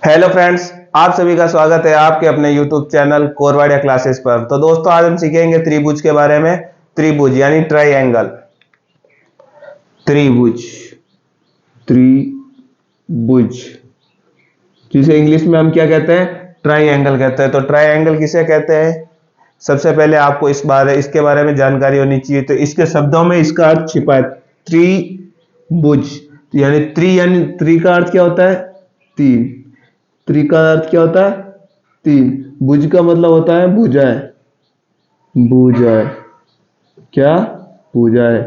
Hello friends, आप सभी का स्वागत है आपके अपने यूट्यूब चैनल कोरवाड़िया क्लासेस पर। तो दोस्तों, आज हम सीखेंगे त्रिभुज के बारे में। त्रिभुज यानी ट्राइएंगल। त्रिभुज, त्रिभुज जिसे इंग्लिश में हम क्या कहते हैं? ट्राइएंगल कहते हैं। तो ट्राइएंगल किसे कहते हैं? सबसे पहले आपको इसके बारे में जानकारी होनी चाहिए। तो इसके शब्दों में इसका अर्थ छिपा है। त्रिभुज यानी त्रि का अर्थ क्या होता है? तीन। त्रि का अर्थ क्या होता है? तीन। भुज का मतलब होता है भुजाएं। भुजाएं क्या? भुजाएं।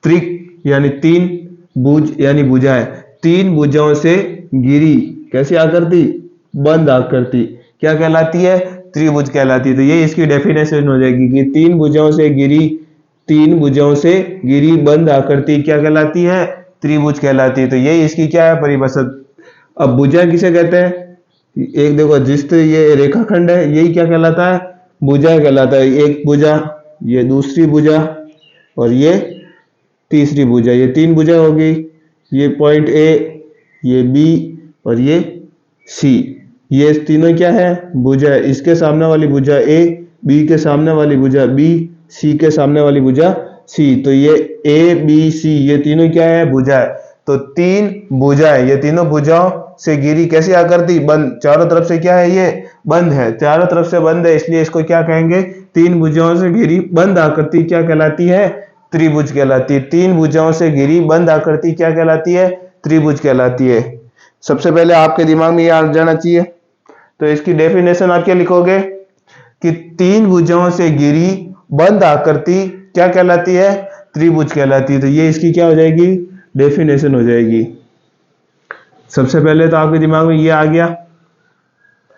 त्रिक यानी तीन, भुज यानी भुजाएं। तीन भुजाओं से घिरी कैसी आकृति? बंद आकृति क्या कहलाती है? त्रिभुज कहलाती है। तो ये इसकी डेफिनेशन हो जाएगी कि तीन भुजाओं से घिरी बंद आकृति क्या कहलाती है? त्रिभुज कहलाती है। तो ये इसकी क्या है? परिभाषा। अब भुजा किसे कहते हैं? एक देखो, जिस ये रेखाखंड है यही क्या कहलाता है? भुजा कहलाता है। एक भुजा, ये दूसरी भुजा और ये तीसरी भुजा। ये तीन भुजा होगी। ये पॉइंट ए, ये बी और ये सी। ये तीनों क्या है? भुजा है। इसके सामने वाली भुजा ए, बी के सामने वाली भुजा बी, सी के सामने वाली भुजा सी। तो ये ए बी सी ये तीनों क्या है? भुजा है। तो तीन भुजाएं, ये तीनों भुजाओं से घिरी कैसी आकृति? बंद। चारों तरफ से क्या है? ये बंद है। चारों तरफ से बंद है, इसलिए इसको क्या कहेंगे? तीन भुजाओं से घिरी बंद आकृति क्या कहलाती है? त्रिभुज कहलाती है। तीन भुजाओं से घिरी बंद आकृति क्या कहलाती है? त्रिभुज कहलाती है। सबसे पहले आपके दिमाग में यह आ जाना चाहिए। तो इसकी डेफिनेशन आप क्या लिखोगे कि तीन भुजाओं से घिरी बंद आकृति क्या कहलाती है? त्रिभुज कहलाती है। तो ये इसकी क्या हो जाएगी? डेफिनेशन हो जाएगी। सबसे पहले तो आपके दिमाग में ये आ गया।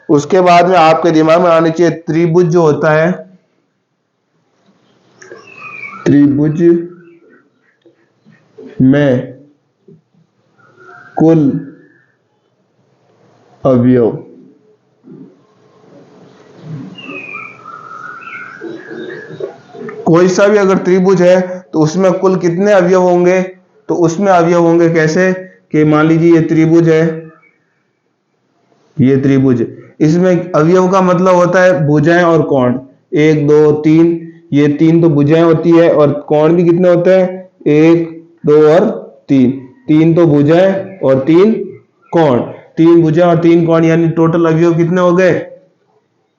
उसके बाद में आपके दिमाग में आनी चाहिए त्रिभुज जो होता है, त्रिभुज में कुल अवयव। कोई सा भी अगर त्रिभुज है तो उसमें कुल कितने अवयव होंगे? तो उसमें अवयव होंगे कैसे कि मान लीजिए ये त्रिभुज है, ये त्रिभुज। इसमें अवयव का मतलब होता है भुजाएं और कोण। एक दो तीन, ये तीन तो भुजाएं होती है और कोण भी कितने होते हैं? एक दो और तीन। तीन तो भुजाएं और तीन कोण। तीन भुजा और तीन कोण यानी टोटल अवयव कितने हो गए?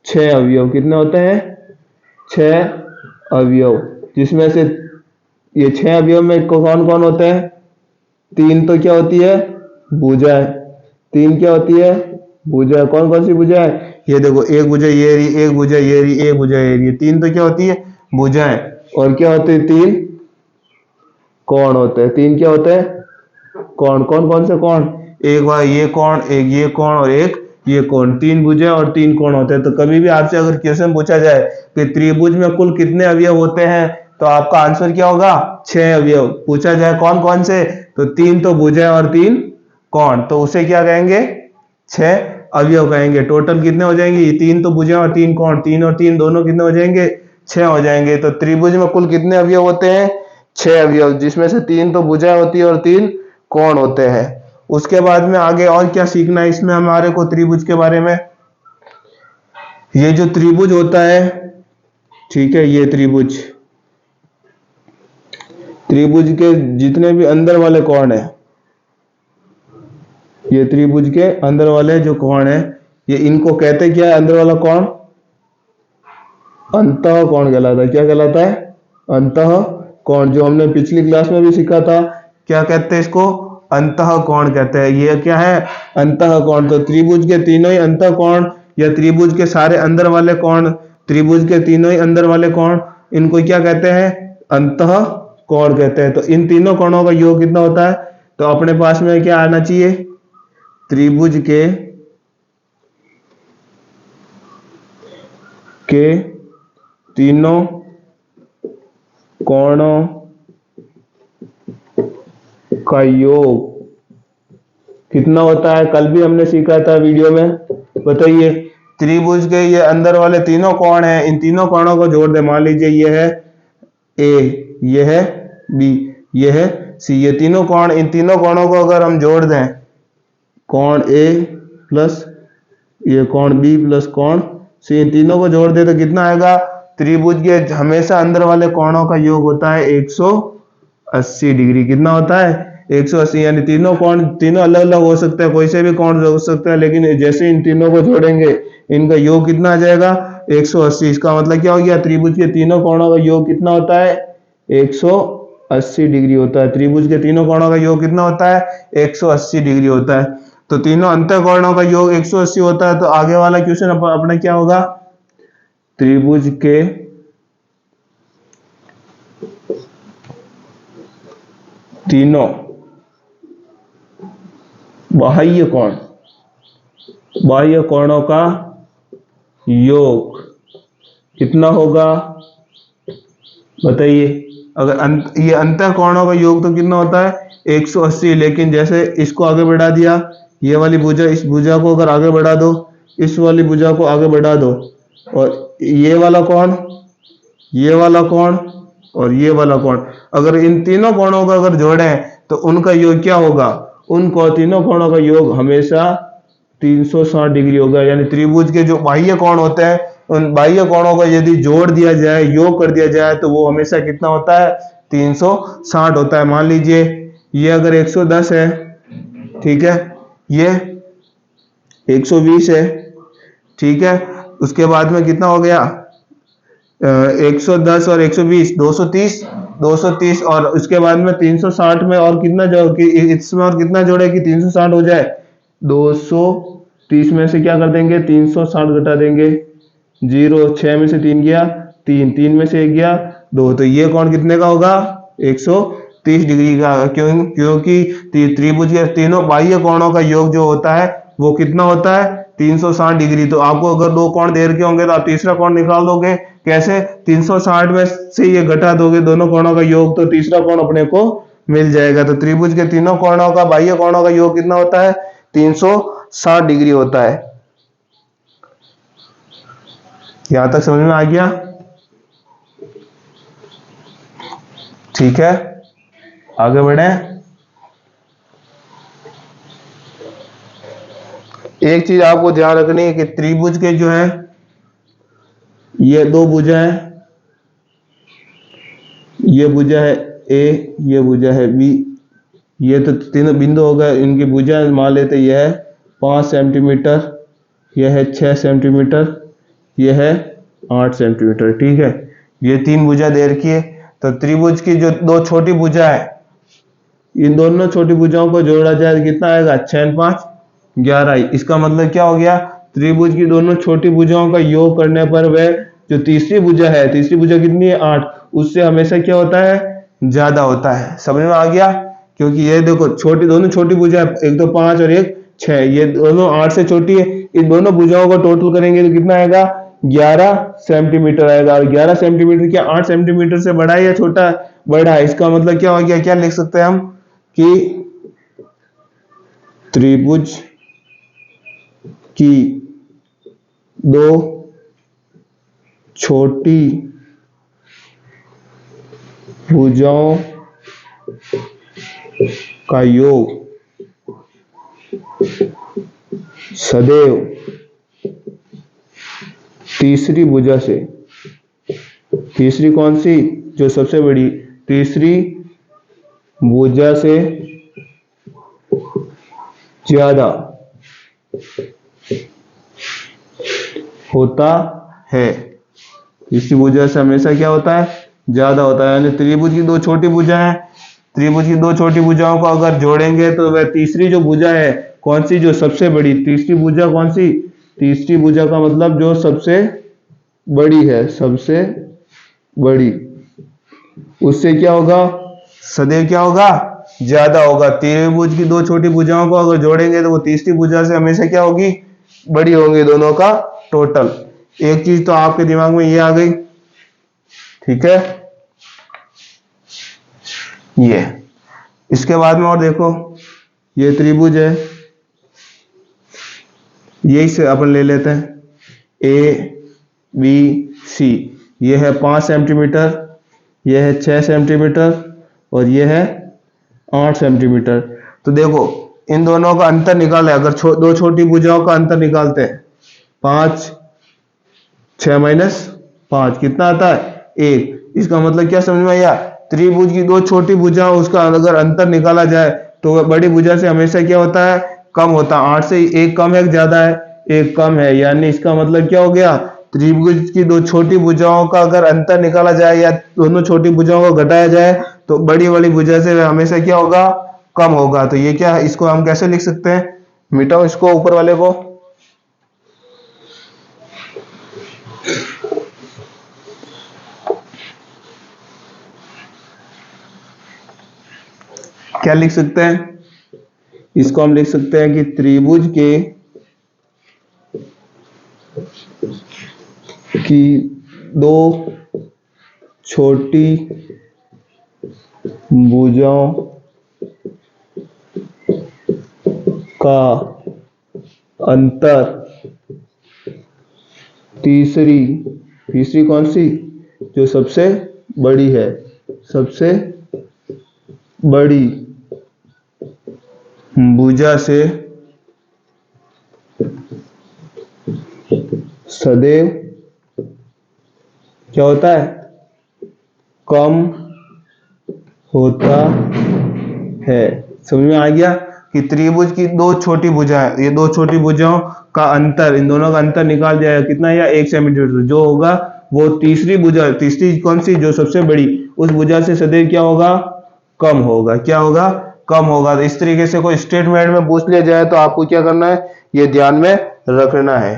छह अवयव। कितने होते हैं? छह अवयव। जिसमें से ये छह अवयव में कौन कौन होते हैं? तीन तो क्या होती है? भुजाएं। तीन क्या होती है? भुजा। कौन कौन सी भुजा है? ये देखो, एक भुजा ये रही, एक भुजा ये रही, एक भुजा ये रही। तीन तो क्या होती है? भुजाएं। और क्या होते हैं? तीन कोण होते हैं। तीन क्या होते हैं? कोण। कौन कौन से कोण? एक बार ये कोण, एक ये कोण और एक ये कोण। तीन भुजा और तीन कोण होते हैं। तो कभी भी आपसे अगर क्वेश्चन पूछा जाए कि त्रिभुज में कुल कितने अवयव होते हैं, तो आपका आंसर क्या होगा? छह अवयव। पूछा जाए कौन कौन से, तो तीन तो भुजा और तीन कोण, तो उसे क्या कहेंगे? छह अवयव कहेंगे। टोटल कितने हो जाएंगे? तीन तो भुजा और तीन कोण। तीन और तीन दोनों कितने हो जाएंगे? छह हो जाएंगे। तो त्रिभुज में कुल कितने अवयव होते हैं? छह अवयव, जिसमें से तीन तो भुजा होती है और तीन कोण होते हैं। उसके बाद में आगे और क्या सीखना है इसमें हमारे को त्रिभुज के बारे में? ये जो त्रिभुज होता है, ठीक है, ये त्रिभुज, त्रिभुज के जितने भी अंदर वाले कोण है, ये त्रिभुज के अंदर वाले जो कोण है, ये इनको कहते क्या है? अंदर वाला कोण अंतः कोण कहलाता है। क्या कहलाता है? अंतः कोण। जो हमने पिछली क्लास में भी सीखा था, क्या कहते हैं इसको? अंतः कोण कहते हैं। ये क्या है? अंतः कोण। तो त्रिभुज के तीनों ही अंतः कोण या त्रिभुज के सारे अंदर वाले कोण, त्रिभुज के तीनों ही अंदर वाले कोण, इनको क्या कहते हैं? अंतः कोण कहते हैं। तो इन तीनों कोणों का योग कितना होता है? तो अपने पास में क्या आना चाहिए? त्रिभुज के तीनों कोणों का योग कितना होता है? कल भी हमने सीखा था वीडियो में। बताइए, त्रिभुज के ये अंदर वाले तीनों कोण हैं, इन तीनों कोणों को जोड़ दे। मान लीजिए ये है ए, ये है बी, ये है सी। ये तीनों कोण, इन तीनों कोणों को अगर हम जोड़ दें, कोण ए प्लस ये कोण बी प्लस कोण सी, इन तीनों को जोड़ दे तो कितना आएगा? त्रिभुज के हमेशा अंदर वाले कोणों का योग होता है 180 डिग्री। कितना होता है? 180। यानी तीनों कोण तीनों अलग अलग हो सकते हैं, कोई से भी कोण हो सकता है, लेकिन जैसे इन तीनों को जोड़ेंगे इनका योग कितना आ जाएगा? 180। इसका मतलब क्या हो गया? त्रिभुज के तीनों कोणों का योग कितना होता है? 180 डिग्री होता है। त्रिभुज के तीनों कोणों का योग कितना होता है? 180 डिग्री होता है। तो तीनों अंतःकोणों का योग 180 होता है। तो आगे वाला क्वेश्चन अपना क्या होगा? त्रिभुज के तीनों बाह्य कोणों का योग कितना होगा? बताइए। अगर ये अंतःकोणों का योग तो कितना होता है? 180। लेकिन जैसे इसको आगे बढ़ा दिया, ये वाली भुजा, इस भुजा को अगर आगे बढ़ा दो, इस वाली भुजा को आगे बढ़ा दो, और ये वाला कोण, ये वाला कोण और ये वाला कोण, अगर इन तीनों कोणों को अगर जोड़ें तो उनका योग क्या होगा? उनको तीनों कोणों का योग हमेशा 360 डिग्री होगा। यानी त्रिभुज के जो बाह्य कोण होते हैं, उन बाह्य कोणों को यदि जोड़ दिया जाए, योग कर दिया जाए, तो वो हमेशा कितना होता है? 360 होता है। मान लीजिए ये अगर 110 है, ठीक है, ये 120 है, ठीक है, उसके बाद में कितना हो गया? 110 और 120 230 और उसके बाद में 360 में और कितना इसमें और कितना जोड़े कि 360 हो जाए? 230 में से क्या कर देंगे? 360 घटा देंगे। 0, 6 में से 3 गया 3, 3 में से 1 गया 2। तो ये कोण कितने का होगा? 130 डिग्री का। क्योंकि त्रिभुज के तीनों बाह्य कोणों का योग जो होता है वो कितना होता है? 360 डिग्री। तो आपको अगर दो कोण दे रखे होंगे तो आप तीसरा कोण निकाल दोगे। कैसे? 360 में से ये घटा दोगे दोनों कोणों का योग, तो तीसरा कोण अपने को मिल जाएगा। तो त्रिभुज के तीनों कोणों का बाह्य कोणों का योग कितना होता है? 360 डिग्री होता है। यहां तक समझ में आ गया? ठीक है, आगे बढ़े। एक चीज आपको ध्यान रखनी है कि त्रिभुज के जो है ये दो भुजा है, ये भुजा है ए, ये भुजा है बी, ये तो तीनों बिंदु हो गए। इनकी भुजा मान लेते यह है 5 सेंटीमीटर, यह है 6 सेंटीमीटर, यह है 8 सेंटीमीटर, ठीक है। ये तीन भुजा दे रखी है। तो त्रिभुज की जो दो छोटी भुजा है, इन दोनों छोटी भुजाओं को जोड़ा जाए तो कितना आएगा? 6 5 11। इसका मतलब क्या हो गया? त्रिभुज की दोनों छोटी भुजाओं का योग करने पर वह जो तीसरी भुजा है, तीसरी भुजा कितनी है? 8, उससे हमेशा क्या होता है? ज्यादा होता है। समझ में आ गया? क्योंकि ये देखो छोटी, दोनों छोटी भुजा, एक तो 5 और एक 6, ये दोनों 8 से छोटी है। इन दोनों भुजाओं को टोटल करेंगे तो कितना आएगा? 11 सेंटीमीटर आएगा। और 11 सेंटीमीटर क्या 8 सेंटीमीटर से बड़ा है या छोटा? बड़ा है। इसका मतलब क्या हो गया? क्या लिख सकते हैं हम कि त्रिभुज की दो छोटी भुजाओं का योग सदैव तीसरी भुजा से, तीसरी कौन सी? जो सबसे बड़ी, तीसरी भुजा से ज्यादा होता है। तीसरी भुजा से हमेशा क्या होता है? ज्यादा होता है। यानी त्रिभुज की दो छोटी भुजा है, त्रिभुज की दो छोटी भुजाओं को अगर जोड़ेंगे तो वह तीसरी जो भुजा है कौन सी? जो सबसे बड़ी। तीसरी भुजा कौन सी? तीसरी भुजा का मतलब जो सबसे बड़ी है, सबसे बड़ी, उससे क्या होगा? सदैव क्या होगा? ज्यादा होगा। त्रिभुज की दो छोटी भुजाओं को अगर जोड़ेंगे तो वो तीसरी भुजा से हमेशा क्या होगी? बड़ी होंगी दोनों का टोटल। एक चीज तो आपके दिमाग में ये आ गई, ठीक है। ये इसके बाद में और देखो, ये त्रिभुज है, यही से अपन ले लेते हैं ए बी सी। ये है 5 सेंटीमीटर, यह है 6 सेंटीमीटर और यह है 8 सेंटीमीटर। तो देखो इन दोनों का अंतर निकाले, अगर दो छोटी भुजाओं का अंतर निकालते हैं, 5 6 माइनस 5 कितना आता है 1। इसका मतलब क्या समझ में आया, त्रिभुज की दो छोटी भुजाओं उसका अगर अंतर निकाला जाए तो बड़ी भुजा से हमेशा क्या होता है, कम होता है। 8 से 1 कम है ज्यादा है, 1 कम है, यानी इसका मतलब क्या हो गया, त्रिभुज की दो छोटी भुजाओं का अगर अंतर निकाला जाए या दोनों छोटी भुजाओं को घटाया जाए तो बड़ी वाली भुजा से हमेशा क्या होगा, कम होगा। तो ये क्या है, इसको हम कैसे लिख सकते हैं, मिटाओ इसको ऊपर वाले को, क्या लिख सकते हैं, इसको हम लिख सकते हैं कि त्रिभुज के की दो छोटी भुजाओं का अंतर तीसरी कौन सी, जो सबसे बड़ी है, सबसे बड़ी भुजा से सदैव क्या होता है, कम होता है। समझ में आ गया कि त्रिभुज की दो छोटी भुजाएं, ये दो छोटी भुजाओं का अंतर, इन दोनों का अंतर निकाल दिया कितना, या 1 सेंटीमीटर, जो होगा वो तीसरी भुजा, तीसरी कौन सी, जो सबसे बड़ी, उस भुजा से सदैव क्या होगा, कम होगा। क्या होगा, कम होगा। तो इस तरीके से कोई स्टेटमेंट में पूछ लिया जाए तो आपको क्या करना है, ये ध्यान में रखना है।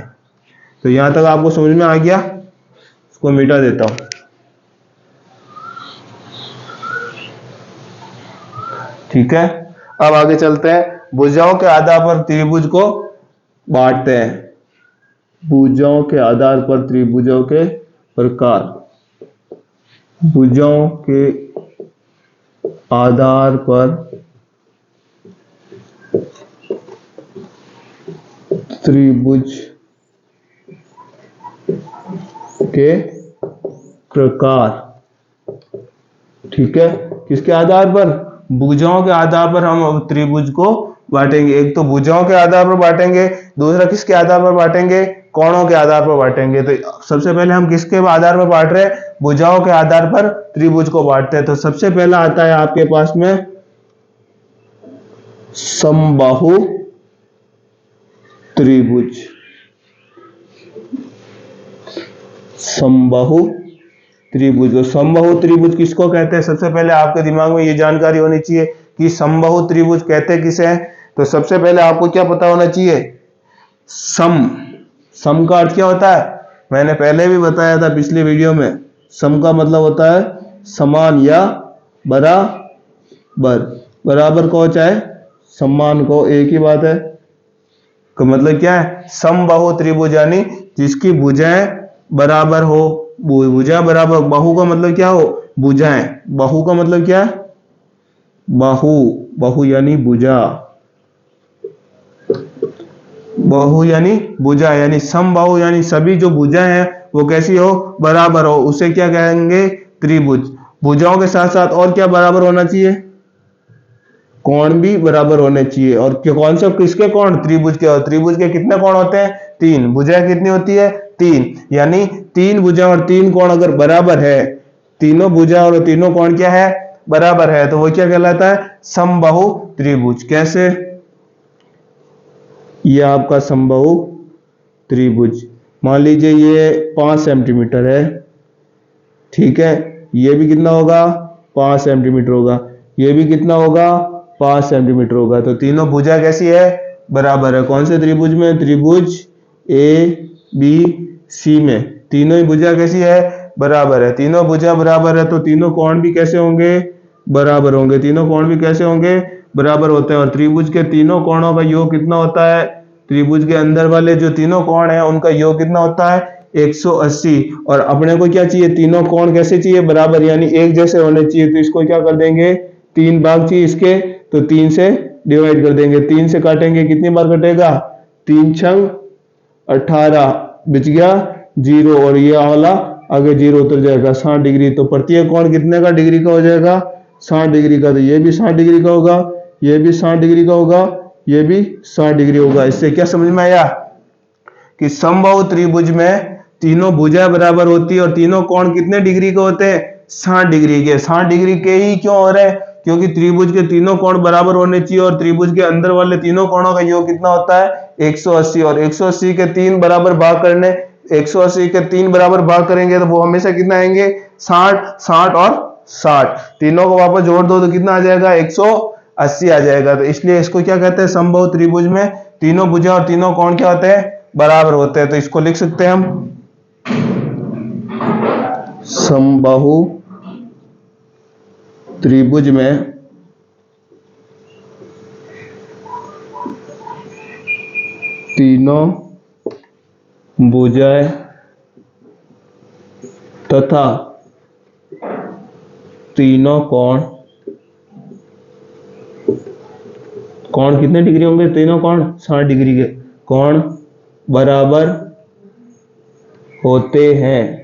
तो यहां तक आपको समझ में आ गया, इसको मिटा देता हूं। ठीक है, अब आगे चलते हैं, भुजाओं के आधार पर त्रिभुज को बांटते हैं। भुजाओं के आधार पर त्रिभुजों के प्रकार, भुजाओं के आधार पर त्रिभुज के प्रकार। ठीक है, किसके आधार पर, भुजाओं के आधार पर हम त्रिभुज को बांटेंगे। एक तो भुजाओं के आधार पर बांटेंगे, दूसरा किसके आधार पर बांटेंगे, कोणों के आधार पर बांटेंगे। तो सबसे पहले हम किसके आधार पर बांट रहे हैं, भुजाओं के आधार पर त्रिभुज को बांटते हैं। तो सबसे पहला आता है आपके पास में समबाहु त्रिभुज। समबाहु त्रिभुज, समबाहु त्रिभुज किसको कहते हैं, सबसे पहले आपके दिमाग में ये जानकारी होनी चाहिए कि समबाहु त्रिभुज कहते किसे हैं। तो सबसे पहले आपको क्या पता होना चाहिए, सम का अर्थ क्या होता है, मैंने पहले भी बताया था पिछली वीडियो में। सम का मतलब होता है समान या बराबर, बराबर को चाहे समान को, एक ही बात है। तो मतलब क्या है, समबाहु त्रिभुज यानी जिसकी भुजाएं बराबर हो, भुजा बराबर, बाहु का मतलब क्या हो, भुजाएं, बाहु का मतलब क्या है, बाहु यानी भुजा, बाहु यानी भुजा, यानी समबाहु यानी सभी जो भुजाएं हैं वो कैसी हो, बराबर हो, उसे क्या कहेंगे, त्रिभुज। भुजाओं के साथ साथ और क्या बराबर होना चाहिए, कोण भी बराबर होने चाहिए। और कौन से, किसके कोण, त्रिभुज के। और त्रिभुज के कितने कोण होते हैं, 3। भुजाएं कितनी होती है, 3, यानी 3 भुजा और 3 कोण अगर बराबर है, तीनों भुजा और तीनों कोण क्या है, बराबर है, तो वो क्या कहलाता है, समबाहु त्रिभुज। कैसे, ये आपका समबाहु त्रिभुज, मान लीजिए ये 5 सेंटीमीटर है, ठीक है, ये भी कितना होगा, 5 सेंटीमीटर होगा, ये भी कितना होगा, 5 सेंटीमीटर होगा। तो तीनों भुजा कैसी है, बराबर है। कौन से त्रिभुज में, त्रिभुज ए बी सी में तीनों ही भुजा कैसी है, बराबर है। तीनों भुजा बराबर है तो तीनों कोण भी कैसे होंगे, बराबर होंगे। तीनों कोण भी कैसे होंगे, बराबर होते हैं। और त्रिभुज के तीनों कोणों का योग कितना होता है, त्रिभुज के अंदर वाले जो तीनों कोण हैं उनका योग कितना होता है, 180। और अपने को क्या चाहिए, तीनों कोण कैसे चाहिए, बराबर, यानी एक जैसे होने चाहिए। तो इसको क्या कर देंगे, 3 भाग चाहिए इसके, तो 3 से डिवाइड कर देंगे, 3 से काटेंगे, कितनी बार कटेगा, 3 छंग 18, बच गया 0, और ये वाला आगे 0 उतर जाएगा, 60 डिग्री। तो प्रत्येक कोण कितने का डिग्री का हो जाएगा, 60 डिग्री का। तो ये भी 60 डिग्री का होगा, ये भी 60 डिग्री का होगा, ये भी 60 डिग्री होगा। इससे क्या समझ में आया कि समबाहु त्रिभुज में तीनों भुजाएं बराबर होती है और तीनों कोण कितने डिग्री के होते हैं? 60 डिग्री के। 60 डिग्री के ही क्यों हो रहे हैं? क्योंकि त्रिभुज के तीनों कोण बराबर होने चाहिए और त्रिभुज के अंदर वाले तीनों कोणों का योग कितना होता है? 180। और 180 के 3 बराबर भाग करने, 180 के 3 बराबर भाग करेंगे तो वो हमेशा कितना आएंगे? 60, 60 और 60। तीनों को वापस जोड़ दो तो कितना आ जाएगा? 180 आ जाएगा। तो इसलिए इसको क्या कहते हैं? समबाहु त्रिभुज में तीनों भुजा और तीनों कोण क्या होते हैं? बराबर होते हैं। तो इसको लिख सकते हैं हम समबाहु त्रिभुज में तीनों भुजाएं तथा तीनों कोण कितने डिग्री होंगे? तीनों कोण 60 डिग्री के कोण बराबर होते हैं।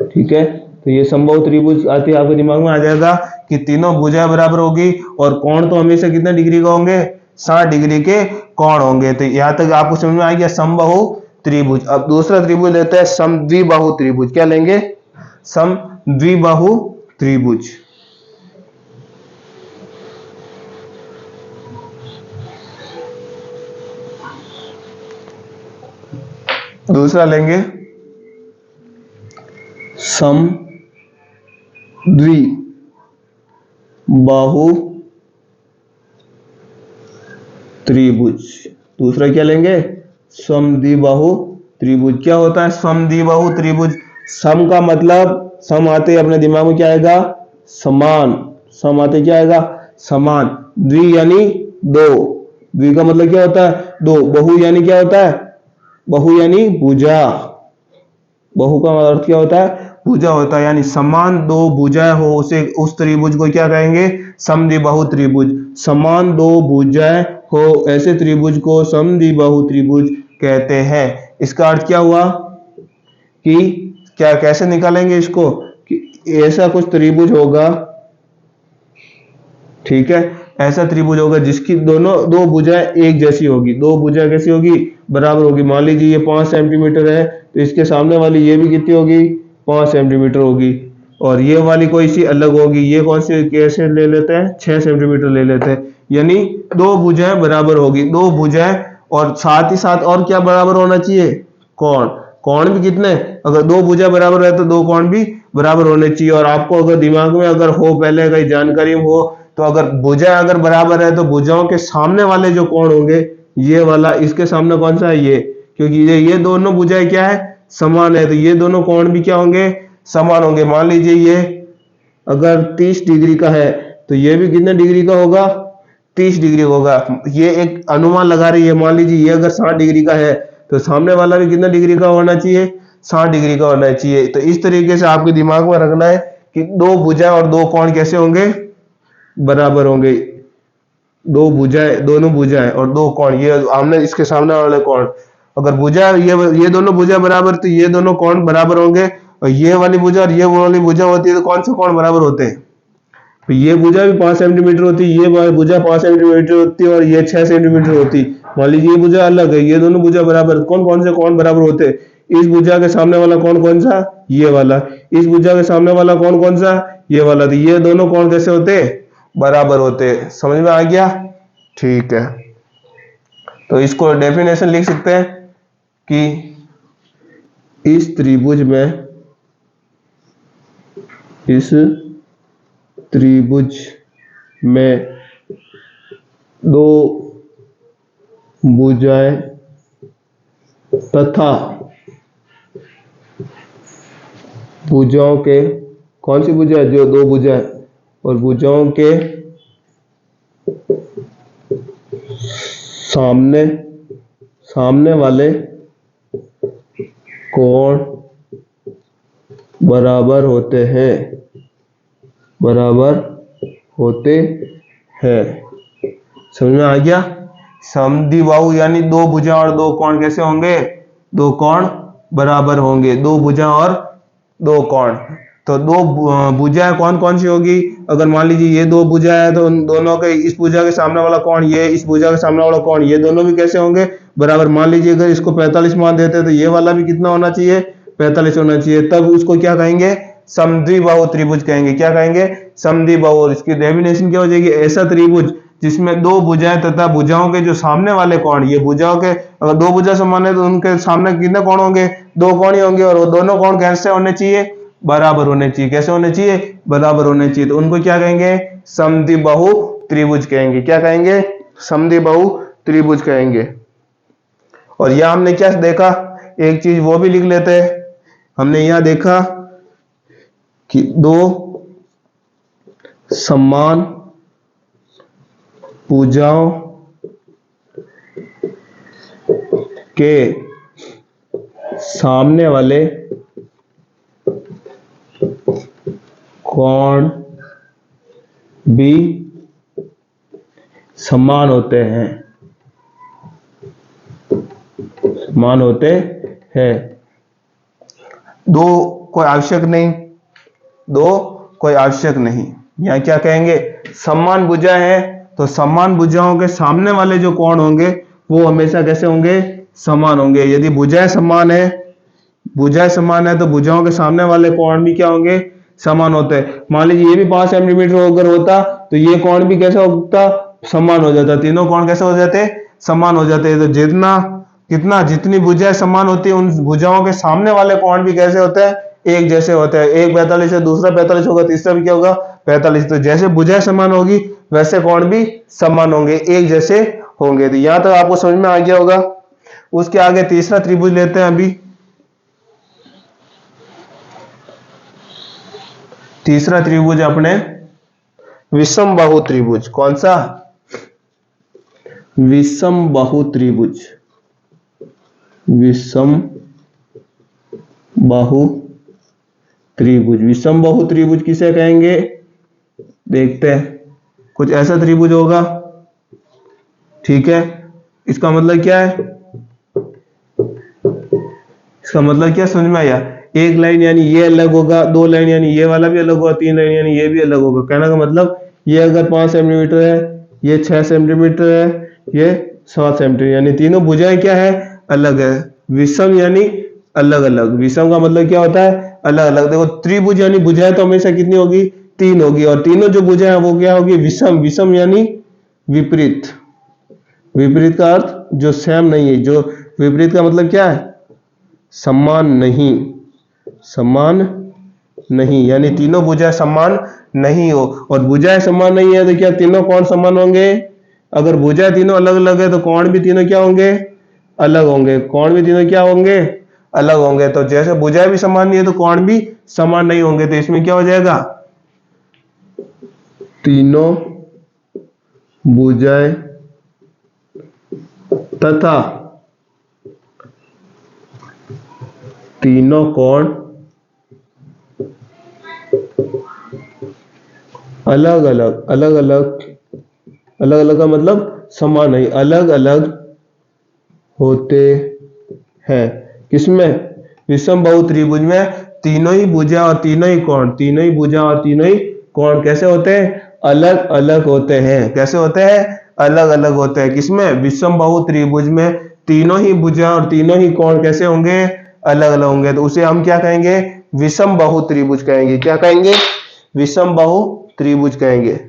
ठीक है, तो ये समबाहु त्रिभुज आती है, आपके दिमाग में आ जाएगा कि तीनों भुजाएं बराबर होगी और कोण तो हमेशा कितने डिग्री का होंगे? 60 डिग्री के कोण होंगे। तो यहां तक आपको समझ में आ गया समबाहु त्रिभुज। अब दूसरा त्रिभुज लेते हैं समद्विबाहु त्रिभुज। क्या लेंगे? समद्विबाहु त्रिभुज। दूसरा लेंगे समद्विबाहु त्रिभुज। दूसरा क्या लेंगे? समद्विबाहु त्रिभुज। क्या होता है समद्विबाहु त्रिभुज? सम का मतलब, सम आते अपने दिमाग में क्या आएगा? समान। सम आते क्या आएगा? समान। द्वि यानी दो। द्वि का मतलब क्या होता है? दो। बहु यानी क्या होता है? बहु यानी भुजा। बहु का अर्थ क्या होता है? भुजा होता है। यानी समान दो भुजाएं हो उसे, उस त्रिभुज को क्या कहेंगे? समद्विबाहु त्रिभुज। समान दो भुजाएं हो ऐसे त्रिभुज को समद्विबाहु त्रिभुज कहते हैं। इसका अर्थ क्या हुआ कि क्या, कैसे निकालेंगे इसको? कि ऐसा कुछ त्रिभुज होगा, ठीक है, ऐसा त्रिभुज होगा जिसकी दो भुजाएं एक जैसी होगी। दो भुजाएं कैसी होगी? बराबर होगी। मान लीजिए ये 5 सेंटीमीटर है तो इसके सामने वाली ये भी कितनी होगी? 5 सेंटीमीटर होगी। और ये वाली कोई सी अलग होगी। ये कौन सी, कैसे ले लेते हैं? 6 सेंटीमीटर ले लेते हैं। यानी दो भुजाएं बराबर होगी। दो भुजाएं और साथ ही साथ और क्या बराबर होना चाहिए? कोण। कोण भी कितने? अगर दो भुजा बराबर है तो दो कोण भी बराबर होने चाहिए। और आपको अगर दिमाग में अगर हो, पहले कहीं जानकारी हो, तो अगर भुजा अगर बराबर है तो भुजाओं के सामने वाले जो कोण होंगे, ये वाला, इसके सामने कौन सा है? ये। क्योंकि ये दोनों भुजाएं क्या है? समान है। तो ये दोनों कोण भी क्या होंगे? समान होंगे। मान लीजिए ये अगर 30 डिग्री का है तो ये भी कितने डिग्री का होगा? 30 डिग्री होगा। ये एक अनुमान लगा रही है। मान लीजिए ये अगर 60 डिग्री का है तो सामने वाला भी कितना डिग्री का होना चाहिए? 60 डिग्री का होना चाहिए। तो इस तरीके से आपके दिमाग में रखना है कि दो भुजाएं और दो कोण कैसे होंगे? बराबर होंगे। दो भुजाएं, दोनों भुजाएं और दो कोण, ये आमने इसके सामने वाले कोण, अगर भुजा ये दोनों भुजा बराबर तो ये दोनों कोण बराबर होंगे। और ये वाली भुजा और ये वाली भुजा होती है तो कौन से कोण बराबर होते हैं? तो ये भुजा भी 5 सेंटीमीटर होती है, ये भुजा 5 सेंटीमीटर होती है और ये 6 सेंटीमीटर होती। मान लीजिए ये भुजा अलग है, ये दोनों भुजा बराबर, कौन से कोण बराबर होते हैं? इस भुजा के सामने वाला कोण कौन सा? ये वाला। इस भुजा के सामने वाला कोण कौन सा? ये वाला। तो ये दोनों कोण कैसे होते हैं? बराबर होते हैं। समझ में आ गया? ठीक है, तो इसको डेफिनेशन लिख सकते हैं कि इस त्रिभुज में दो भुजाएं तथा भुजाओं के, कौन सी भुजा? जो दो भुजाएं और भुजाओं के सामने वाले कोण बराबर होते हैं। समझ में आ गया? समद्विबाहु यानी दो भुजा और दो कोण कैसे होंगे? दो कोण बराबर होंगे। दो भुजा और दो कोण। तो दो भुजाएं कौन कौन सी होगी? अगर मान लीजिए ये दो भुजा है तो उन दोनों के, इस भुजा के सामने वाला कोण ये, इस भुजा के सामने वाला कोण ये, दोनों भी कैसे होंगे? बराबर। मान लीजिए अगर इसको 45 मान देते हैं तो ये वाला भी कितना होना चाहिए? 45 होना चाहिए। तब उसको क्या कहेंगे? समद्विबाहु त्रिभुज कहेंगे। क्या कहेंगे? समद्विबाहु। इसकी डेफिनेशन क्या हो जाएगी? ऐसा त्रिभुज जिसमें दो भुजाएं तथा भुजाओं के जो सामने वाले कोण, ये भुजाओं के अगर दो भुजा समान है तो उनके सामने कितने कोण होंगे? दो कोण ही होंगे। और वो दोनों कोण कैसे होने चाहिए? बराबर होने चाहिए। कैसे होने चाहिए? बराबर होने चाहिए। तो उनको क्या कहेंगे? समद्विबाहु त्रिभुज कहेंगे। क्या कहेंगे? समद्विबाहु त्रिभुज कहेंगे। और यह हमने क्या देखा? एक चीज वो भी लिख लेते हैं। हमने यहां देखा कि दो समान भुजाओं के सामने वाले कोण भी समान होते हैं। समान होते हैं। दो कोई आवश्यक नहीं, दो कोई आवश्यक नहीं। यहां क्या कहेंगे? समान भुजा है तो समान भुजाओं के सामने वाले जो कोण होंगे वो हमेशा कैसे होंगे? समान होंगे। यदि भुजाएं समान है, भुजाएं समान है तो भुजाओं के सामने वाले कोण भी क्या होंगे? समान होते हैं। मान लीजिए ये भी 5 सेंटीमीटर अगर होता तो ये कोण भी कैसा होता? समान हो जाता। तीनों कोण कैसे हो जाते? समान हो जाते। तो जितना कितना जितनी भुजाएं समान होती है उन भुजाओं के सामने वाले कोण भी कैसे होते हैं? एक जैसे होते हैं। एक 45 है, दूसरा 45 होगा, तीसरा भी क्या होगा? 45। तो जैसे भुजाएं समान होगी वैसे कोण भी समान होंगे, एक जैसे होंगे। तो यहां तक आपको समझ में आ गया होगा। उसके आगे तीसरा त्रिभुज लेते हैं अभी। तीसरा त्रिभुज अपने विषमबाहु त्रिभुज। कौन सा? विषमबाहु त्रिभुज। विषमबाहु त्रिभुज। विषमबाहु त्रिभुज किसे कहेंगे? देखते हैं। कुछ ऐसा त्रिभुज होगा, ठीक है। इसका मतलब क्या है? इसका मतलब क्या समझ में आया? एक लाइन यानी ये अलग होगा, दो लाइन यानी ये वाला भी अलग होगा, तीन लाइन यानी ये भी अलग होगा। कहने का मतलब ये अगर 5 सेंटीमीटर है, ये 6 सेंटीमीटर है, ये 7 सेंटीमीटर, यानी तीनों भुजाएं क्या है? अलग है। विषम यानी अलग अलग। विषम का मतलब क्या होता है? अलग अलग। देखो त्रिभुज यानी भुजाएं तो हमेशा कितनी होगी? 3 होगी। और तीनों जो भुजाएं हैं वो क्या होगी? विषम। विषम यानी विपरीत। विपरीत का अर्थ जो सेम नहीं है। जो विपरीत का मतलब क्या है? समान नहीं। समान नहीं यानी तीनों भुजाएं समान नहीं हो। और भुजाएं समान नहीं है तो क्या तीनों कोण समान होंगे? अगर भुजाएं तीनों अलग अलग है तो कोण भी तीनों क्या होंगे? अलग होंगे। कोण भी तीनों क्या होंगे? अलग होंगे। तो जैसे भुजाएं भी समान नहीं है तो कोण भी समान नहीं होंगे। तो इसमें क्या हो जाएगा? तीनों भुजाएं तथा तीनों कोण अलग अलग। अलग अलग। अलग अलग का मतलब समान नहीं, अलग अलग होते हैं। किसमें? विषमबाहु त्रिभुज में तीनों ही भुजा और तीनों ही कोण, तीनों ही भुजा और तीनों ही कोण कैसे होते हैं? अलग अलग होते हैं। कैसे होते हैं? अलग अलग होते हैं। किसमें? विषमबाहु त्रिभुज में तीनों ही भुजा और तीनों ही कोण कैसे होंगे? अलग अलग होंगे। तो उसे हम क्या कहेंगे? विषमबाहु त्रिभुज कहेंगे। क्या कहेंगे? विषमबाहु त्रिभुज कहेंगे।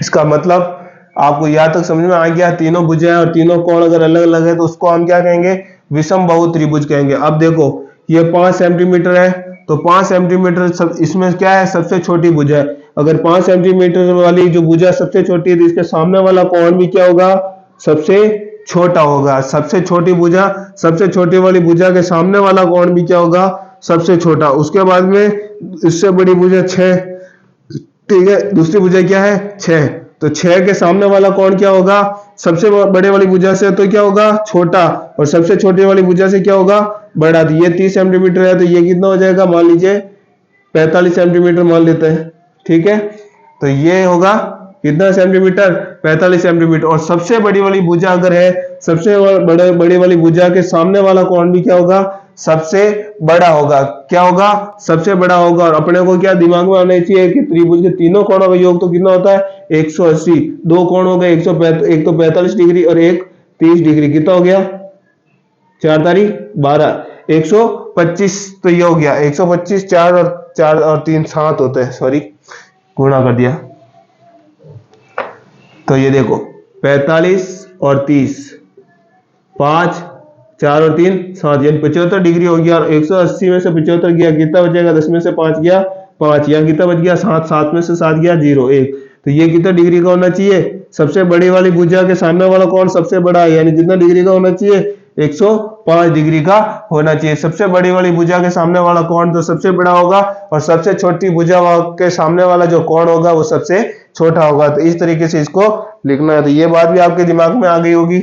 इसका मतलब आपको यहां तक समझ में आ गया? तीनों भुजाएं और तीनों कोण अगर अलग अलग है तो उसको हम क्या कहेंगे? विषमबाहु त्रिभुज कहेंगे। अब देखो ये 5 सेंटीमीटर है तो 5 सेंटीमीटर इसमें क्या है? सबसे छोटी भुजा है। अगर 5 सेंटीमीटर वाली जो भुजा सबसे छोटी है तो इसके सामने वाला कोण भी क्या होगा? सबसे छोटा होगा। सबसे छोटी भुजा, सबसे छोटी वाली भुजा के सामने वाला कोण भी क्या होगा? सबसे छोटा। उसके बाद में इससे बड़ी भुजा 6, ठीक है। दूसरी भुजा क्या है? 6। तो 6 के सामने वाला कोण क्या होगा? सबसे बड़े वाली भुजा से तो क्या होगा? छोटा। और सबसे छोटी वाली भुजा से क्या होगा? बड़ा। तो ये 30 सेंटीमीटर है तो ये कितना हो जाएगा? मान लीजिए 45 सेंटीमीटर मान लेते हैं, ठीक है। तो ये होगा कितना सेंटीमीटर? 45 सेंटीमीटर। और सबसे बड़ी वाली भुजा अगर है, सबसे बड़ी वाली भुजा के सामने वाला कोण भी क्या होगा? सबसे बड़ा होगा। क्या होगा? सबसे बड़ा होगा। और अपने को क्या दिमाग में आना चाहिए कि त्रिभुज के तीनों कोणों का योग तो कितना होता है? 180। दो कोण हो गए, एक तो 45 डिग्री और एक 30 डिग्री। कितना हो गया? 4 तारीख 12, 125। तो ये हो गया 125। 4 और 3 7 होते हैं, सॉरी गुणा कर दिया। तो ये देखो 45 और 30, 5 4 और 3 7, यानी 75 डिग्री हो गया। और 180 में से 75 गया, कितना बचेगा? 10 में से 5 गया 5, यहाँ कितना बच गया? 7, 7 में से 7 गया 0 1। तो ये कितना डिग्री का होना चाहिए? सबसे बड़ी वाली भुजा के सामने वाला कोण सबसे बड़ा है, यानी जितना डिग्री का होना चाहिए 105 डिग्री का होना चाहिए। सबसे बड़ी वाली भुजा के सामने वाला कोण तो सबसे बड़ा होगा, और सबसे छोटी भुजा के सामने वाला जो कोण होगा वो सबसे छोटा होगा। तो इस तरीके से इसको लिखना है। तो ये बात भी आपके दिमाग में आ गई होगी।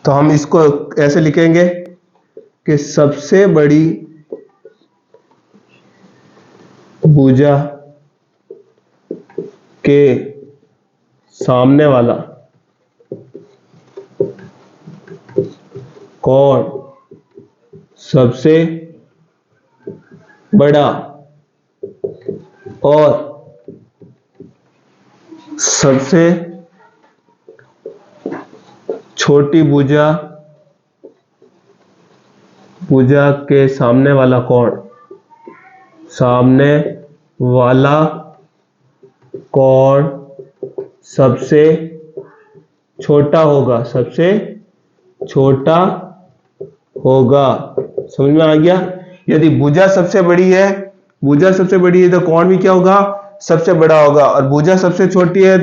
तो हम इसको ऐसे लिखेंगे कि सबसे बड़ी भुजा के सामने वाला कोण सबसे बड़ा और सबसे छोटी भुजा के सामने वाला कोण सबसे छोटा होगा, सबसे छोटा होगा। समझ में आ गया? यदि भुजा सबसे बड़ी है तो कोण भी क्या होगा? सबसे बड़ा होगा। और भुजा सबसे छोटी है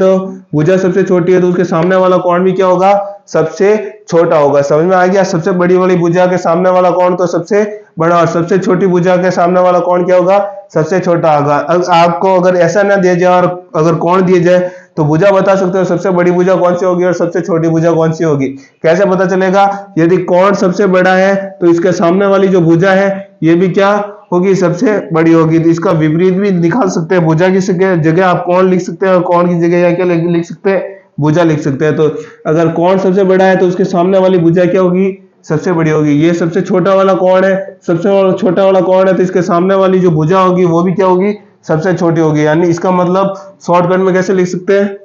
तो उसके सामने वाला कोण भी क्या होगा? सबसे छोटा होगा। समझ में आ गया? सबसे बड़ी वाली भुजा के सामने वाला कोण तो सबसे बड़ा, और सबसे छोटी भुजा के सामने वाला कोण क्या होगा? सबसे छोटा होगा। आपको अगर ऐसा ना दिया जाए और अगर कोण दिए जाए तो भुजा बता सकते हो सबसे बड़ी भुजा कौन सी होगी और सबसे छोटी भुजा कौन सी होगी। कैसे पता चलेगा? यदि कोण सबसे बड़ा है तो इसके सामने वाली जो भुजा है ये भी क्या होगी? सबसे बड़ी होगी। तो इसका विपरीत भी निकाल सकते हैं। भुजा की जगह आप कोण लिख सकते हैं, और कोण की जगह क्या लिख सकते हैं? भुजा लिख सकते हैं। तो अगर कोण सबसे बड़ा है तो उसके सामने वाली भुजा क्या होगी? सबसे बड़ी होगी। ये सबसे छोटा वाला कोण है, सबसे छोटा वाला कोण है, तो इसके सामने वाली जो भुजा होगी वो भी क्या होगी? सबसे छोटी होगी। यानी इसका मतलब शॉर्टकट में कैसे लिख सकते हैं?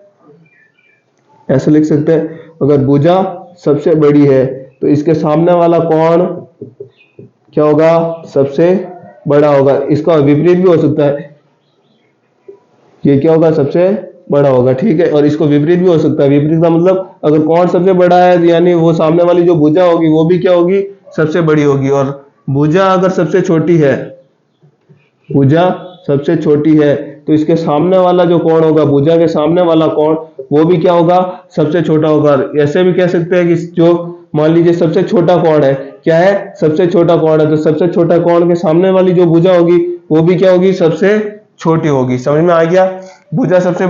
ऐसे लिख सकते हैं, अगर भुजा सबसे बड़ी है तो इसके सामने वाला कोण क्या होगा? सबसे बड़ा होगा। इसका विपरीत भी हो सकता है, ये क्या होगा? सबसे बड़ा होगा। ठीक है, और इसको विपरीत भी हो सकता है। विपरीत का मतलब अगर कोण सबसे बड़ा है यानी वो सामने वाली जो भुजा होगी वो भी क्या होगी? सबसे बड़ी होगी। और भुजा अगर सबसे छोटी है तो इसके सामने वाला जो कोण होगा, भुजा के सामने वाला कोण, वो भी क्या होगा? सबसे छोटा होगा। ऐसे भी कह सकते हैं कि जो मान लीजिए सबसे छोटा कोण है, क्या है? सबसे छोटा कोण है, तो सबसे छोटा कोण के सामने वाली जो भुजा होगी वो भी क्या होगी? सबसे छोटी होगी। समझ में आ गया? भुजा सबसे